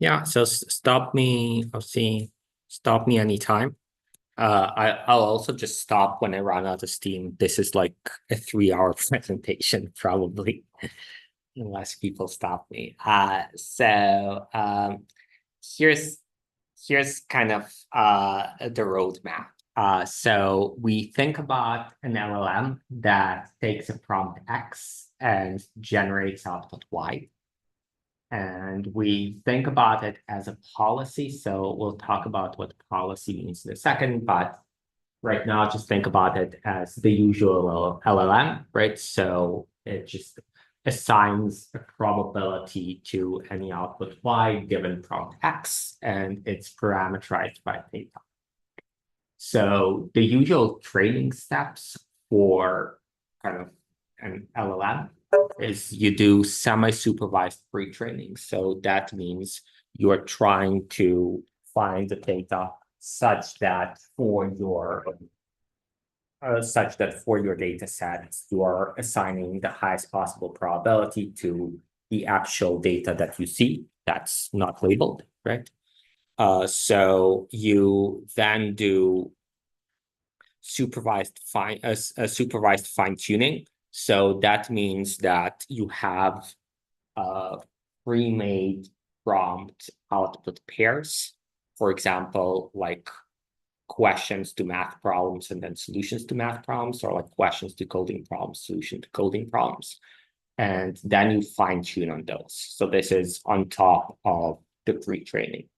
Yeah, so stop me, I'll see, stop me anytime. I'll also just stop when I run out of steam. This is like a 3 hour presentation, probably, unless people stop me. Here's here's kind of the roadmap. So we think about an LLM that takes a prompt X and generates output Y. And we think about it as a policy. So we'll talk about what policy means in a second, but right now, just think about it as the usual LLM, right? So it just assigns a probability to any output Y given prompt X, and it's parameterized by theta. So the usual training steps for kind of an LLM is you do semi-supervised pre-training. So that means you're trying to find the data such that for your data sets, you are assigning the highest possible probability to the actual data that you see that's not labeled, right? So you then do supervised fine tuning. So that means that you have pre-made prompt output pairs. For example, like questions to math problems and then solutions to math problems, or like questions to coding problems, solution to coding problems. And then you fine tune on those. So this is on top of the pre-training.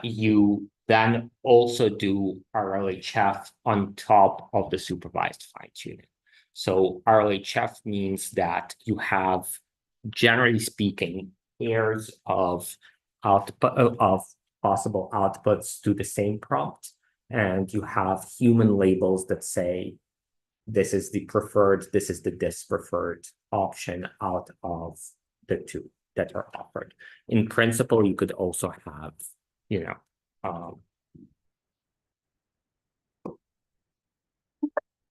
You then also do Rlhf on top of the supervised fine tuning. So Rlhf means that you have, generally speaking, pairs of output of possible outputs to the same prompt, and you have human labels that say this is the preferred, this is the dispreferred option out of the two that are offered. In principle, you could also have, you know,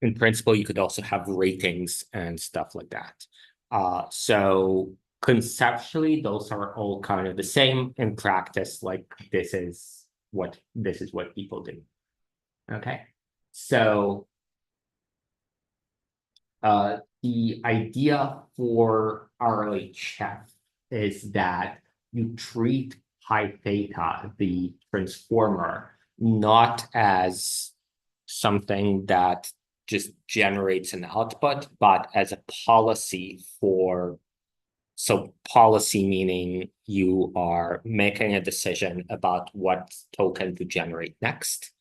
in principle, you could also have ratings and stuff like that. So conceptually, those are all kind of the same. In practice, like this is what people do. Okay, so the idea for Rlhf is that you treat pi theta, the transformer, not as something that just generates an output, but as a policy for, so policy meaning you are making a decision about what token to generate next,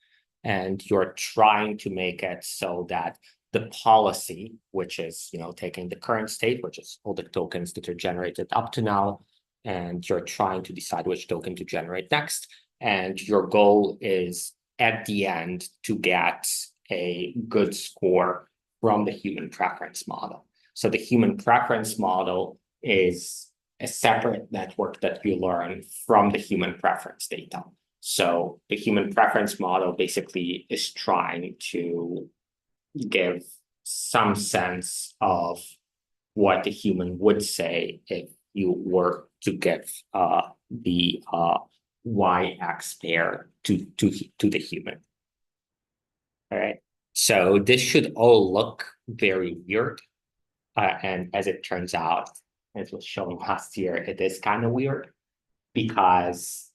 and you're trying to make it so that the policy, which is, taking the current state, which is all the tokens that are generated up to now, and you're trying to decide which token to generate next. And your goal is at the end to get a good score from the human preference model. So the human preference model is a separate network that you learn from the human preference data. So the human preference model basically is trying to give some sense of what the human would say if you were to give the y-x pair to the human. All right. So this should all look very weird. And as it turns out, as was shown last year, it is kind of weird because,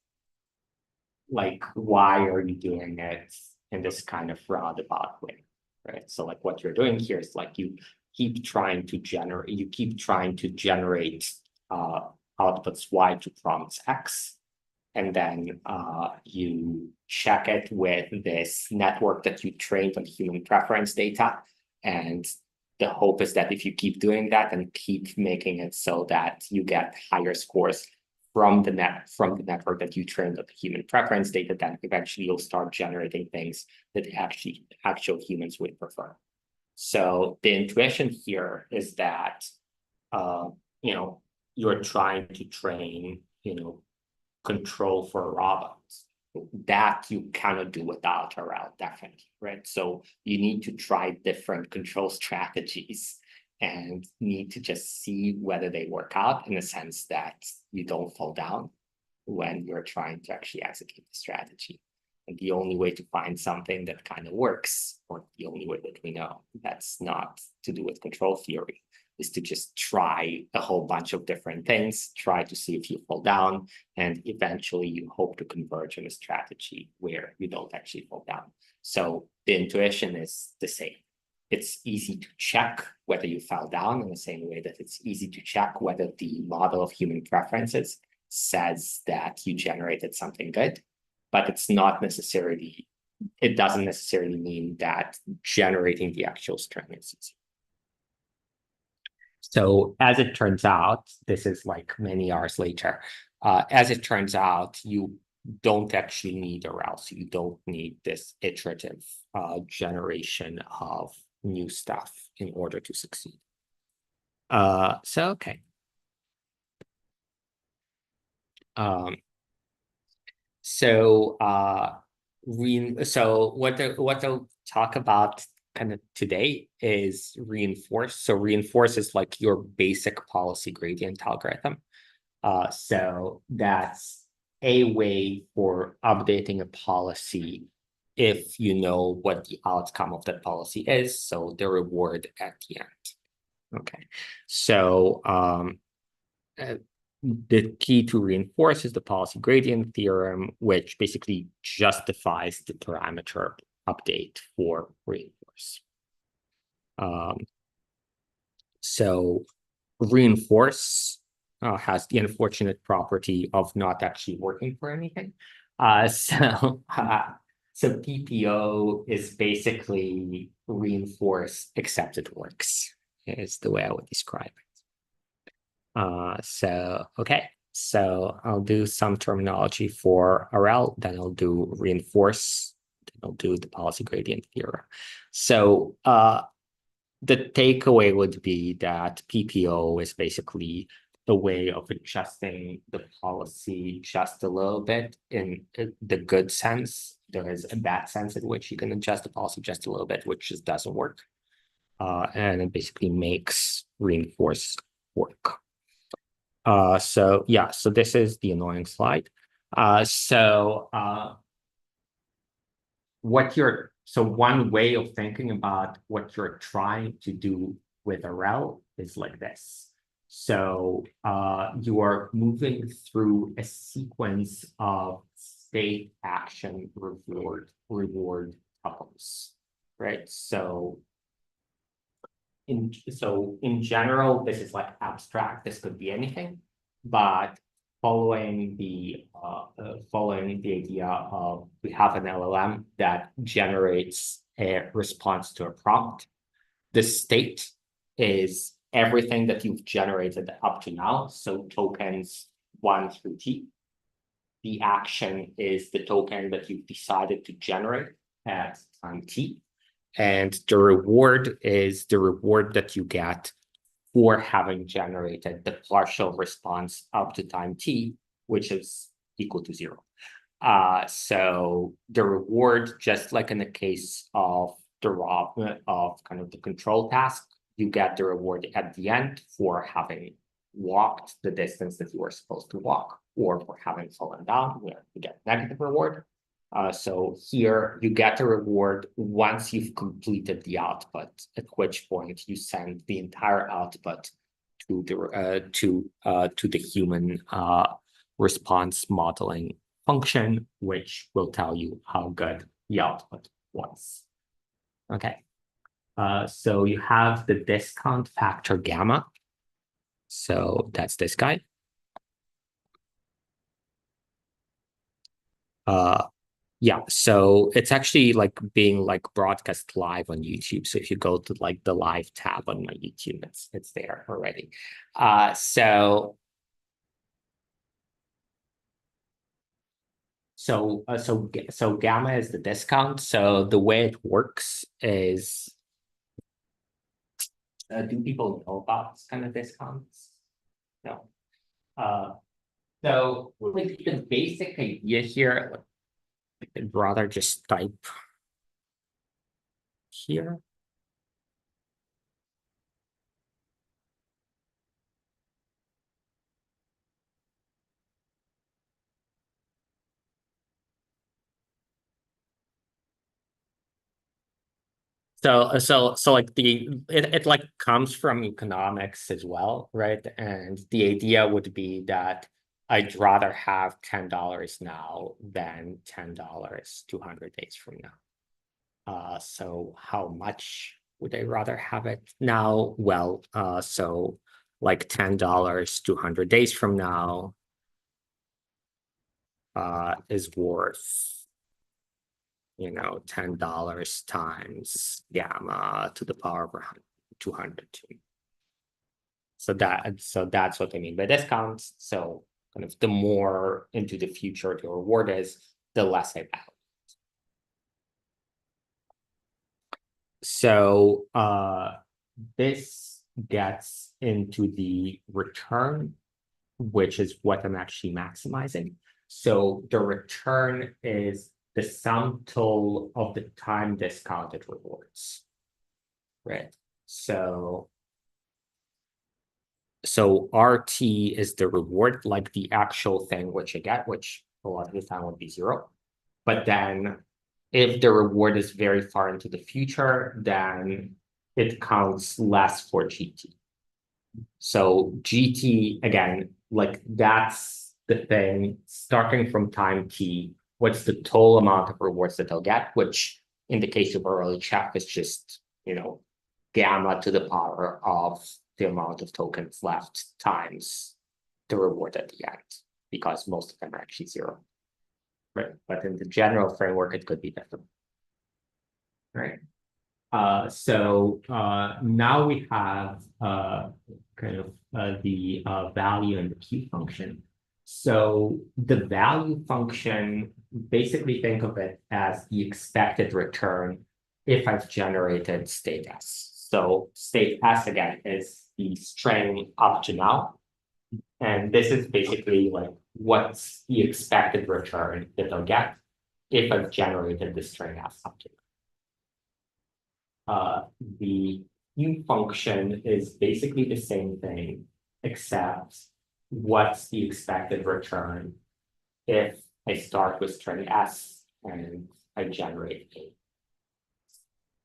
like, why are you doing it in this kind of roundabout way, right? So, like, what you're doing here is like you keep trying to generate outputs y to prompts x, and then you check it with this network that you trained on human preference data. And the hope is that if you keep doing that and keep making it so that you get higher scores from the network that you trained on the human preference data, then eventually you'll start generating things that actual humans would prefer. So the intuition here is that you're trying to train control for robots. That you cannot do without RL, definitely, right? So you need to try different control strategies and need to just see whether they work out, in the sense that you don't fall down. when you're trying to actually execute the strategy. And the only way to find something that kind of works, or the only way that we know that's not to do with control theory, is to just try a whole bunch of different things, try to see if you fall down, and eventually you hope to converge on a strategy where you don't actually fall down. So the intuition is the same. It's easy to check whether you fell down in the same way that it's easy to check whether the model of human preferences says that you generated something good, but it's not necessarily, it doesn't necessarily mean that generating the actual string is easy. So as it turns out, this is like many hours later, as it turns out, you don't actually need Rlhf, so you don't need this iterative generation of new stuff in order to succeed. Okay. So what I'll talk about kind of today is reinforce. So reinforce is like your basic policy gradient algorithm. So that's a way for updating a policy if you know what the outcome of that policy is, so the reward at the end. Okay, so the key to reinforce is the policy gradient theorem, which basically justifies the parameter update for reinforce. So reinforce has the unfortunate property of not actually working for anything. So PPO is basically reinforce except it works, is the way I would describe it. Okay, so I'll do some terminology for Rl, then I'll do reinforce, then I'll do the policy gradient theorem. So the takeaway would be that PPO is basically a way of adjusting the policy just a little bit in the good sense. There is a bad sense in which you can adjust the policy just a little bit, which just doesn't work. And it basically makes reinforce work. So this is the annoying slide. One way of thinking about what you're trying to do with Rlhf is like this. So you are moving through a sequence of state, action, reward tuples, right? So in general, this is like abstract. This could be anything, but following the idea of we have an LLM that generates a response to a prompt. The state is everything that you've generated up to now, so tokens 1 through t. The action is the token that you've decided to generate at time t. And the reward is the reward that you get for having generated the partial response up to time t, which is equal to 0. So the reward, just like in the case of kind of the control task, you get the reward at the end for having walked the distance that you were supposed to walk, or for having fallen down, where you get negative reward. So here you get a reward once you've completed the output, at which point you send the entire output to the human response modeling function, which will tell you how good the output was. Okay, so you have the discount factor gamma. So that's this guy. Yeah, so it's actually like being like broadcast live on YouTube. So if you go to like the live tab on my YouTube, it's there already. So gamma is the discount. So the way it works is, do people know about this kind of discounts? No. So like the basic idea here, I'd rather just type here. So like it like comes from economics as well, right? And the idea would be that I'd rather have $10 now than $10 200 days from now. So how much would I rather have it now? Well, so like $10 200 days from now is worth, $10 times gamma to the power of 200. So that's what I mean by discounts. So kind of the more into the future the reward is, the less I value. So this gets into the return, which is what I'm actually maximizing. So the return is the sum total of the time discounted rewards, right? So RT is the reward, like the actual thing which I get, which a lot of the time would be 0. But then if the reward is very far into the future, then it counts less for GT. So GT, again, like that's the thing, starting from time T, what's the total amount of rewards that they'll get, which in the case of Rlhf is just, gamma to the power of the amount of tokens left times the reward at the end, because most of them are actually 0. Right. But in the general framework, it could be different. Right. So now we have kind of the value and the Q function. So the value function, basically think of it as the expected return if I've generated state S. So state S, again, is the string up to now. And this is basically like what's the expected return that I'll get if I've generated the string S up to now. The Q function is basically the same thing, except what's the expected return if I start with string S and I generate A.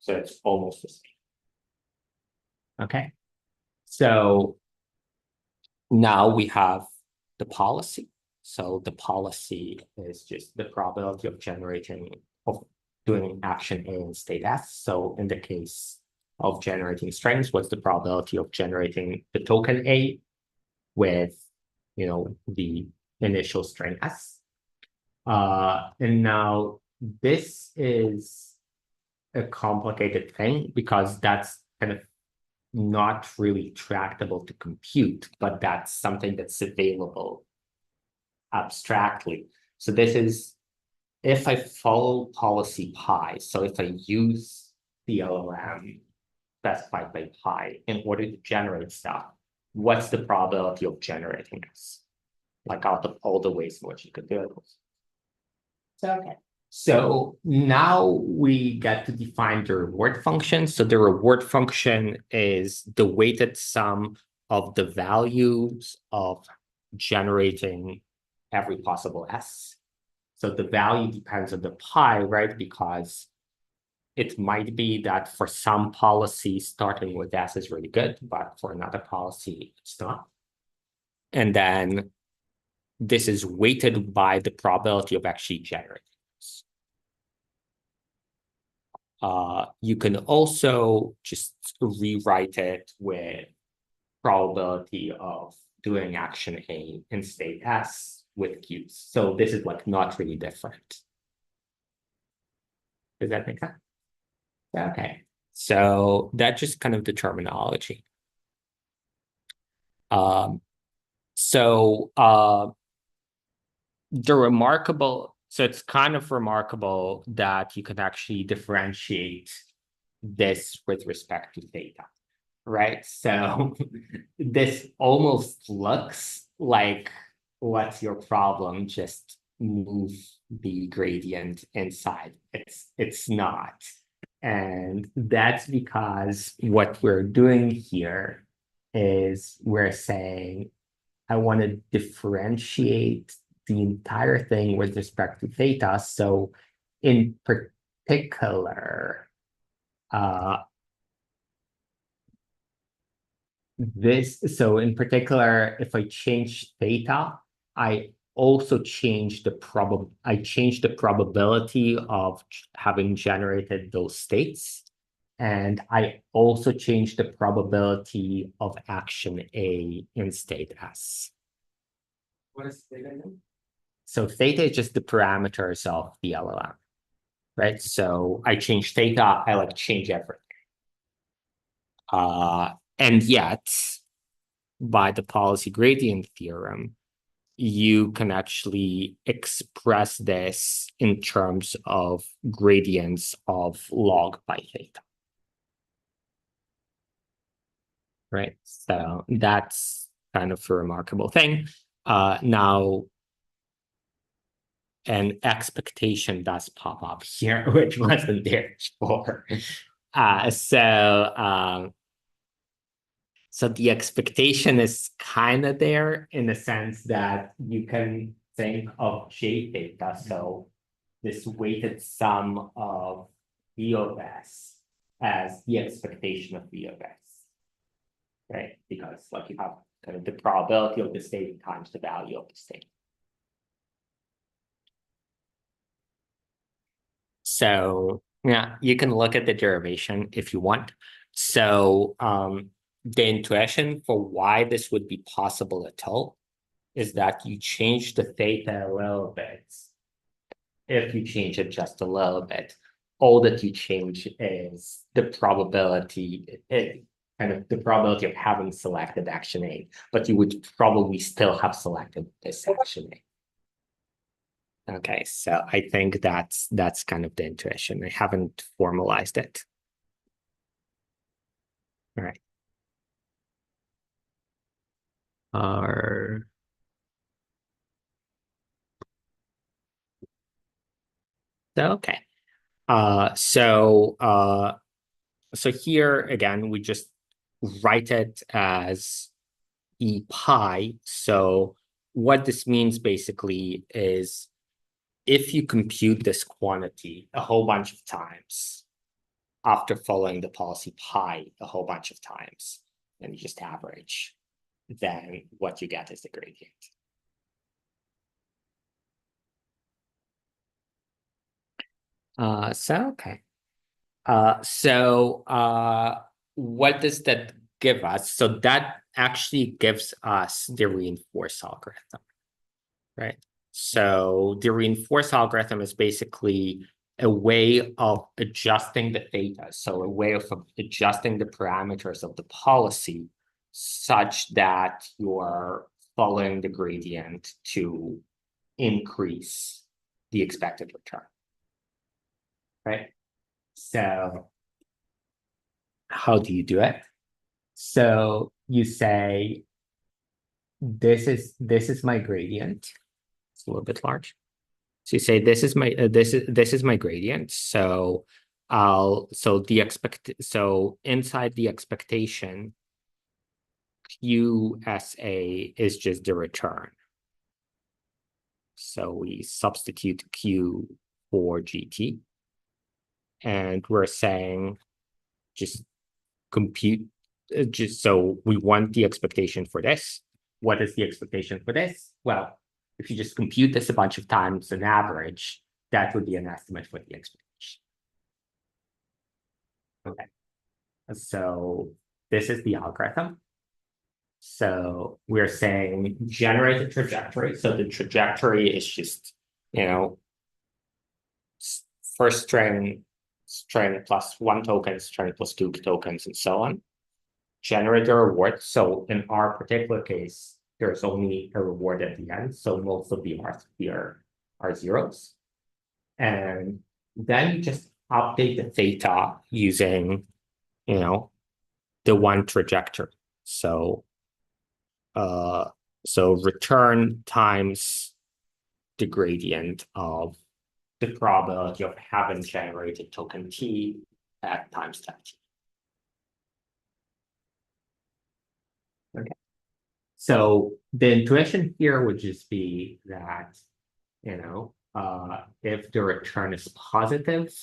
So it's almost the same. Okay. So now we have the policy. So the policy is just the probability of doing action A in state S. So in the case of generating strings, what's the probability of generating the token A with, the initial string S? And now this is a complicated thing because that's kind of not really tractable to compute, but that's something that's available abstractly. So this is if I follow policy pi, so if I use the LLM specified by pi in order to generate stuff, what's the probability of generating this? Like out of all the ways in which you could do it. So, okay. So now we get to define the reward function. So the reward function is the weighted sum of the values of generating every possible S. So the value depends on the pi, right? Because it might be that for some policy, starting with S is really good, but for another policy, it's not. And then this is weighted by the probability of actually generating this. You can also just rewrite it with probability of doing action A in state S with Qs. So this is like not really different. Does that make sense? Okay. So that's just kind of the terminology. So it's kind of remarkable that you can actually differentiate this with respect to theta, right? So this almost looks like what's your problem? Just move the gradient inside. It's not. And that's because what we're doing here is we're saying, I want to differentiate the entire thing with respect to theta. So in particular, So in particular, if I change theta, I also change the probability of having generated those states. And I also change the probability of action A in state S. What is theta again? So theta is just the parameters of the LLM, right? So I change theta, I like change everything. And yet, by the policy gradient theorem, you can actually express this in terms of gradients of log by theta. Right? So that's kind of a remarkable thing. Now, an expectation does pop up here, which wasn't there before. So the expectation is kind of there in the sense that you can think of J theta. So this weighted sum of V of S as the expectation of V of S, right? Because like you have kind of the probability of the state times the value of the state. So yeah, you can look at the derivation if you want. So the intuition for why this would be possible at all is that you change the theta a little bit. If you change it just a little bit, all that you change is the probability, kind of the probability of having selected action A, but you would probably still have selected this action A. Okay, so I think that's kind of the intuition. I haven't formalized it. All right. Okay. So here again, we just write it as E pi. So what this means basically is if you compute this quantity a whole bunch of times after following the policy pi a whole bunch of times, and you just average, then what you get is the gradient. Okay. What does that give us? So that actually gives us the reinforced algorithm, right? So the reinforced algorithm is basically a way of adjusting the theta, so a way of adjusting the parameters of the policy such that you're following the gradient to increase the expected return, right? So how do you do it? So you say, this is my gradient. It's a little bit large. So you say this is my this is my gradient. So so inside the expectation, QSA is just the return. So we substitute Q for GT. And we're saying just compute, just so we want the expectation for this. What is the expectation for this? Well, if you just compute this a bunch of times an average, that would be an estimate for the expectation. Okay. So this is the algorithm. So we're saying generate a trajectory. So the trajectory is just, first string plus one token, string plus two tokens, and so on. Generate a reward. So in our particular case, there's only a reward at the end. So most of the R's here are zeros. And then you just update the theta using, the one trajectory. So return times the gradient of the probability of having generated token T at time step T. Okay. So the intuition here would just be that, if the return is positive,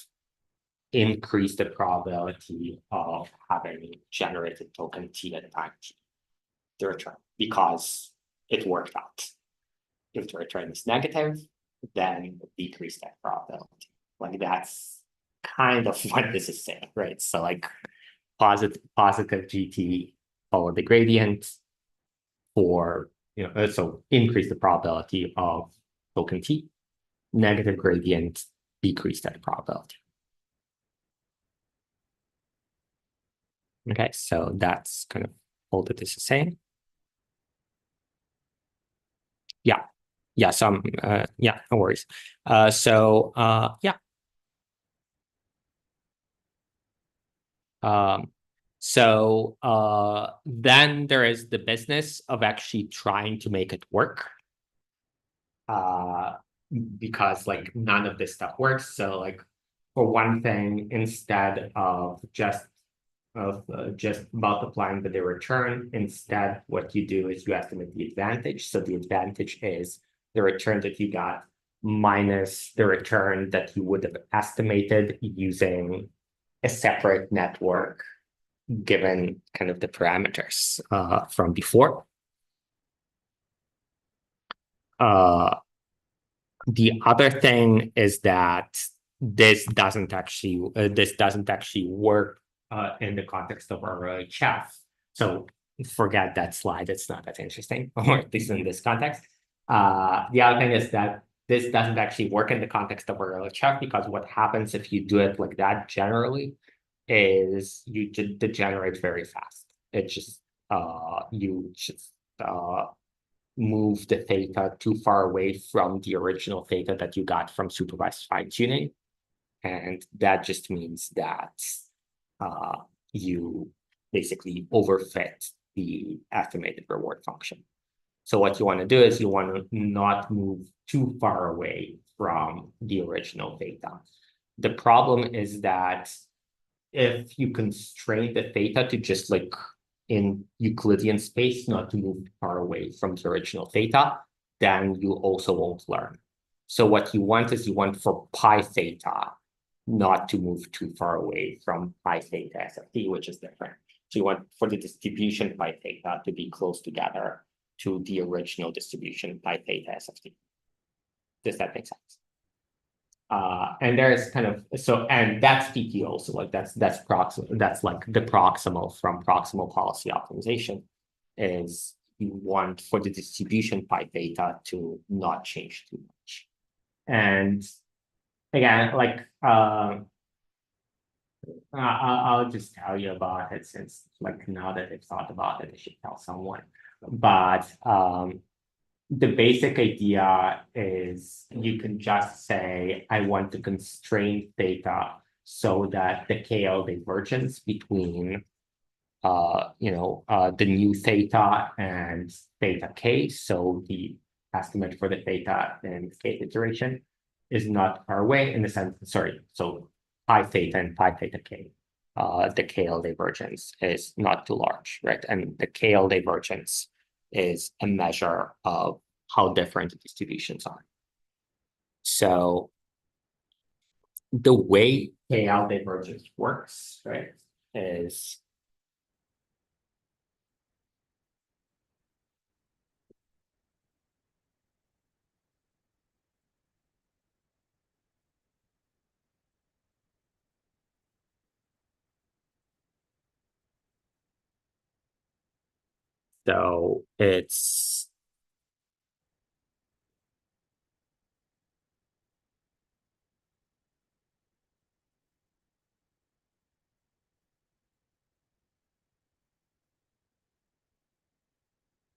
increase the probability of having generated token T at time T, the return, because it worked out. If the return is negative, then decrease that probability. Like that's kind of what this is saying, right? So like positive GT follow the gradient for, so increase the probability of token T, negative gradient, decrease that probability. Okay, so that's kind of all that this is saying. Yeah, some, yeah, no worries. Yeah. Then there is the business of actually trying to make it work. Because like none of this stuff works. So like for one thing, instead of just multiplying the return, instead what you do is you estimate the advantage. So the advantage is the return that you got minus the return that you would have estimated using a separate network given kind of the parameters from before. The other thing is that this doesn't actually work in the context of our Rlhf. So forget that slide. It's not that interesting, or at least in this context. The other thing is that this doesn't actually work in the context of our Rlhf, because what happens if you do it like that generally is you degenerate very fast. It just you just move the theta too far away from the original theta that you got from supervised fine-tuning. And that just means that you basically overfit the estimated reward function. So what you want to do is you want to not move too far away from the original theta. The problem is that if you constrain the theta to just like in Euclidean space, not to move far away from the original theta, then you also won't learn. So what you want is you want for pi theta not to move too far away from pi theta SFT, which is different. So you want for the distribution pi theta to be close together to the original distribution pi theta SFT. Does that make sense? And there's kind of and that's PTO, so like that's proximal, that's like the proximal from proximal policy optimization is you want for the distribution pi theta to not change too much. And again, like I'll just tell you about it, since like now that I've thought about it, I should tell someone. But the basic idea is you can just say, I want to constrain theta so that the KL divergence between the new theta and theta k, so the estimate for the theta and k iteration is not far away in the sense, sorry, so pi theta and pi theta k, the KL divergence is not too large, right? And the KL divergence is a measure of how different the distributions are. So the way KL divergence works, right, is so it's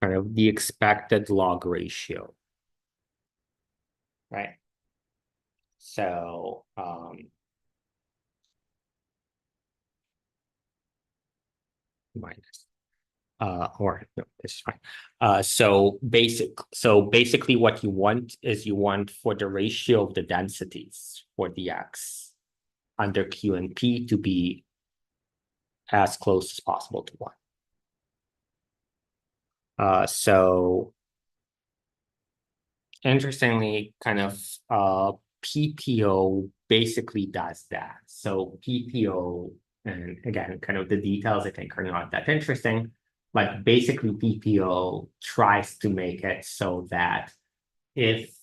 kind of the expected log ratio, right? So minus or no, this is fine. So basically what you want is you want for the ratio of the densities for the X under Q and P to be as close as possible to 1. So interestingly, kind of PPO basically does that. So PPO, and again, kind of the details I think are not that interesting, but basically PPO tries to make it so that if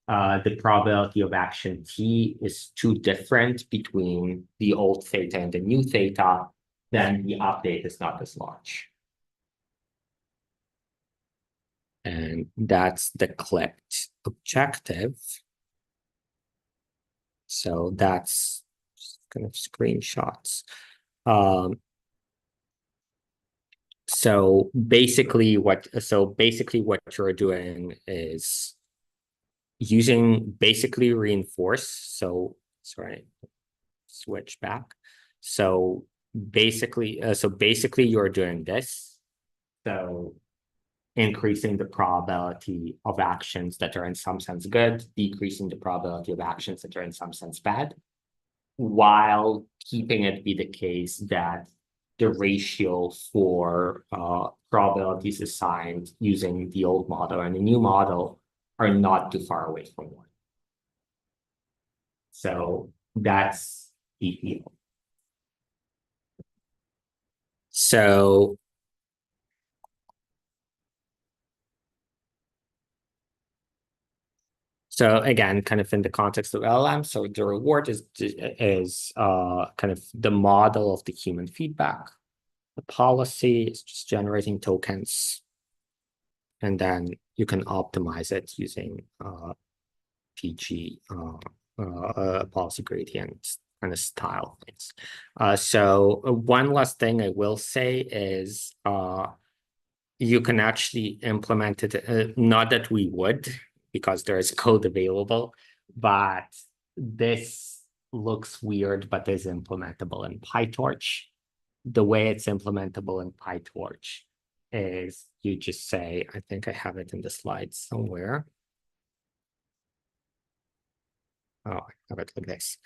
the probability of action T is too different between the old theta and the new theta, then the update is not as large. And that's the clicked objective. So that's kind of screenshots. So basically what you're doing is using basically reinforce. So sorry, switch back. So basically you're doing this. So increasing the probability of actions that are in some sense good, decreasing the probability of actions that are in some sense bad, while keeping it be the case that the ratio for probabilities assigned using the old model and the new model are not too far away from one. So that's PPO. So again, kind of in the context of LLM, so the reward is kind of the model of the human feedback. The policy is just generating tokens, and then you can optimize it using PG policy gradient kind of style things. So one last thing I will say is you can actually implement it. Not that we would, because there is code available, but this looks weird, but is implementable in PyTorch. The way it's implementable in PyTorch is you just say, I think I have it in the slides somewhere. Oh, I have it like this.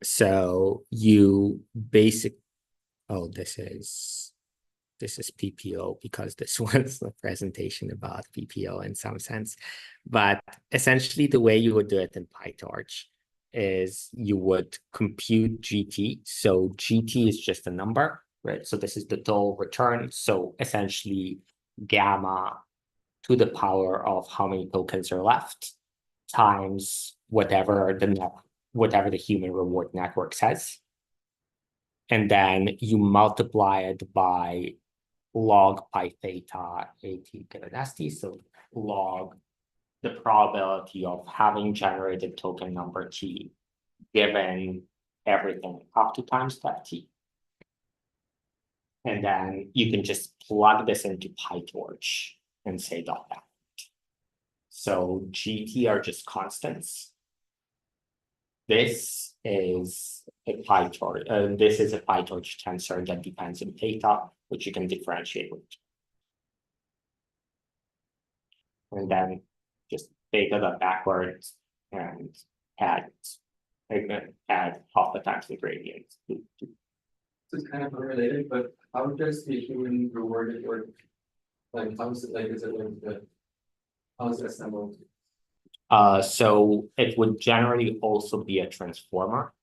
So you this is PPO because this was a presentation about PPO in some sense. But essentially the way you would do it in PyTorch is you would compute GT. So GT is just a number, right? So this is the total return. So essentially gamma to the power of how many tokens are left times whatever the human reward network says. And then you multiply it by log pi theta AT so log the probability of having generated token number T given everything up to time step T. And then you can just plug this into PyTorch and say dot that. So GT are just constants. This is a PyTorch. This is a PyTorch tensor that depends on theta, which you can differentiate with. And then just theta that backwards and add half the times the gradient. So it's kind of unrelated, but how does the human reward work? Like, how is it like? Is it like the how is it assembled? So it would generally also be a transformer.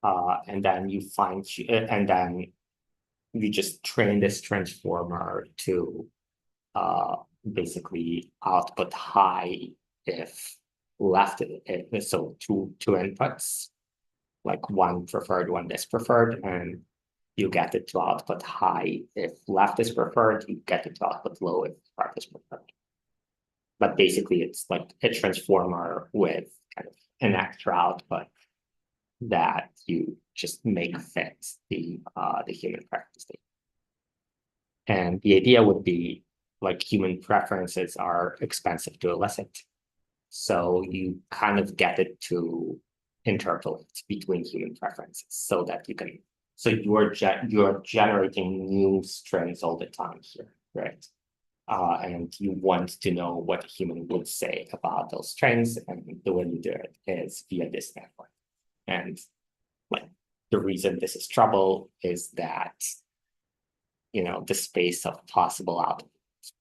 And then you just train this transformer to basically output high if left. So two inputs, like one preferred, one dispreferred, and you get it to output high if left is preferred, you get it to output low if right is preferred. But basically it's like a transformer with kind of an extra output that you just make fit the human preference state. And the idea would be like human preferences are expensive to elicit. So you kind of get it to interpolate between human preferences so that you can, so you're generating new strings all the time here, right? And you want to know what a human would say about those strings, and the way you do it is via this network. And like the reason this is trouble is that, you know, the space of possible output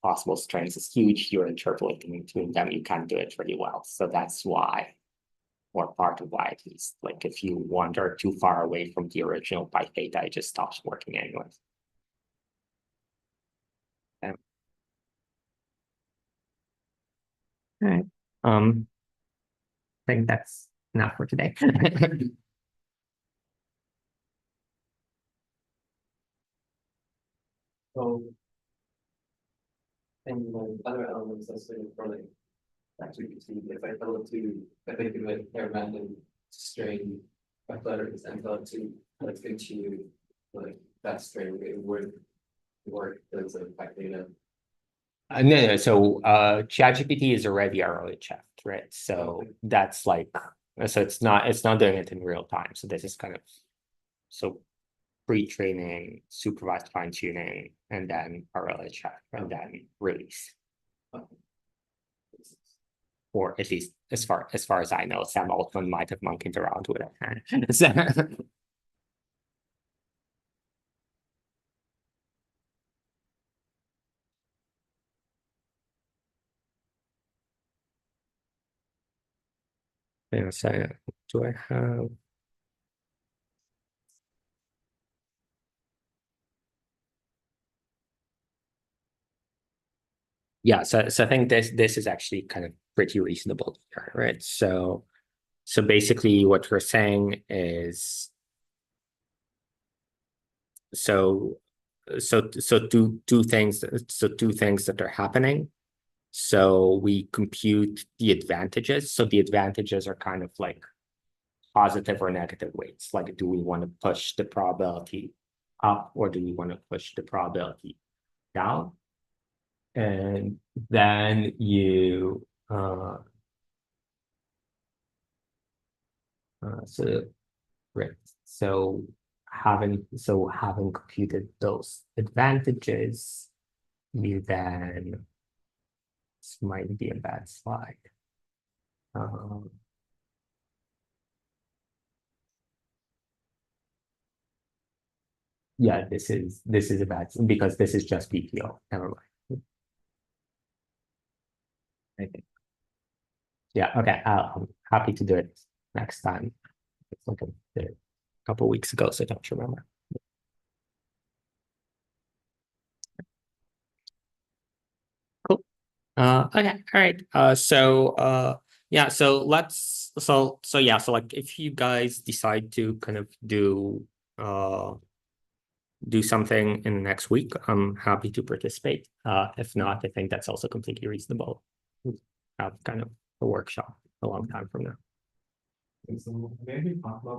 possible strings is huge. You're interpolating between them. You can't do it really well. So that's why, or part of why at least, like if you wander too far away from the original pi theta, it just stops working anyways. All right. I think that's enough for today. So. And like other elements that's sort of for like actually if I tell it to, if I think of it a random string of letters and tell it to let's continue like that string, it would work as a fact data. No. So ChatGPT is already Rlhf, right? So Okay. that's like, so it's not doing it in real time. So this is kind of pre-training, supervised fine-tuning, and then Rlhf, and then release. Okay. Or at least as far as I know, Sam Altman might have monkeyed around with it. So, yeah, so do I have? Yeah, so I think this is actually kind of pretty reasonable here, right? So basically what we're saying is so two things that are happening. So we compute the advantages. So the advantages are kind of like positive or negative weights. Like, do we want to push the probability up or do we want to push the probability down? And then you so right. So having computed those advantages, you then, this might be a bad slide. Yeah, this is a bad, because this is just BPO. Never mind. Okay. Yeah, okay. I'm happy to do it next time. It's like a couple weeks ago, so I don't remember. Cool. Okay, all right. Yeah, so let's yeah, so like if you guys decide to kind of do something in the next week, I'm happy to participate. If not, I think that's also completely reasonable. Have kind of a workshop a long time from now. So maybe talk about